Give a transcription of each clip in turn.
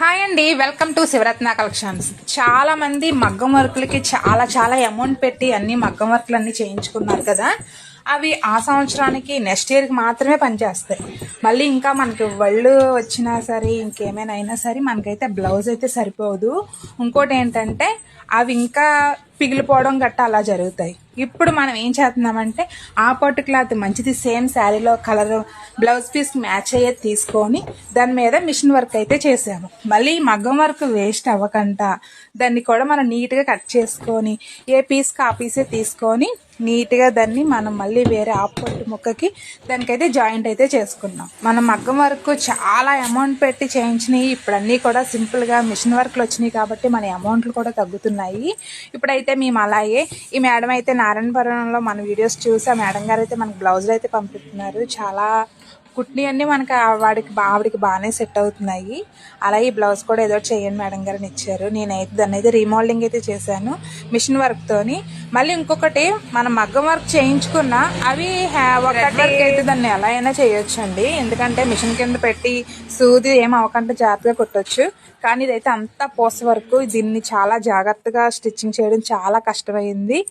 Hi అండి, welcome to Sivaratna collections. చాలా మంది మగ్గం వర్కులకి చాలా చాలా అమౌంట్ పెట్టి అన్ని మగ్గం వర్కులు అన్ని చేయించుకున్నారు కదా. అవి ఆ సంవత్సరానికి నెక్స్ట్ ఇయర్కి మాత్రమే పనిచేస్తాయి. మళ్ళీ ఇంకా మనకి ఒళ్ళు వచ్చినా సరే ఇంకేమైనా అయినా సరే మనకైతే బ్లౌజ్ అయితే సరిపోదు. ఇంకోటి ఏంటంటే అవి ఇంకా పిగిలిపోవడం గట్టా అలా జరుగుతాయి. ఇప్పుడు మనం ఏం చేస్తున్నామంటే ఆ పట్టు క్లాత్ మంచిది, సేమ్ శారీలో కలర్ బ్లౌజ్ పీస్ మ్యాచ్ అయ్యేది తీసుకొని దాని మీద మిషన్ వర్క్ అయితే చేసాము. మళ్ళీ మగ్గం వర్క్ వేస్ట్ అవ్వకుండా దాన్ని కూడా మనం నీట్గా కట్ చేసుకొని ఏ పీస్కి ఆ పీసే తీసుకొని నీట్గా దాన్ని మనం మళ్ళీ వేరే ఆ పట్టు ముక్కకి దానికైతే జాయింట్ అయితే చేసుకున్నాం. మనం మగ్గం వర్క్ చాలా అమౌంట్ పెట్టి చేయించినవి ఇప్పుడు అన్నీ కూడా సింపుల్గా మిషన్ వర్క్లు వచ్చినాయి కాబట్టి మన అమౌంట్లు కూడా తగ్గుతున్నాయి. ఇప్పుడైతే మేము అలాగే ఈ మేడం అయితే నారాయణపురంలో మన వీడియోస్ చూసి ఆ మేడం గారు అయితే మనకు బ్లౌజులు అయితే పంపిస్తున్నారు. చాలా కుట్ని అన్నీ మనకి ఆవిడకి బాగానే సెట్ అవుతున్నాయి. అలాగే ఈ బ్లౌజ్ కూడా ఏదో చేయండి మేడం గారిని ఇచ్చారు. నేనైతే దాన్ని అయితే రీమోడలింగ్ అయితే చేశాను మిషన్ వర్క్తోని. మళ్ళీ ఇంకొకటి మనం మగ్గం వర్క్ చేయించుకున్న అవి ఒకటి అయితే దాన్ని ఎలా అయినా చేయొచ్చండి. ఎందుకంటే మిషన్ కింద పెట్టి సూది ఏం అవ్వకుండా జాగ్రత్తగా కుట్టొచ్చు. కానీ ఇదైతే అంతా పోస వరకు దీన్ని చాలా జాగ్రత్తగా స్టిచ్చింగ్ చేయడం చాలా కష్టమైంది.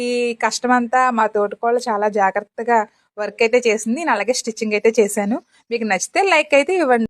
ఈ కష్టం అంతా మా తోటికోళ్ళు చాలా జాగ్రత్తగా వర్క్ అయితే చేసింది. నేను అలాగే స్టిచ్చింగ్ అయితే చేశాను. మీకు నచ్చితే లైక్ అయితే ఇవ్వండి.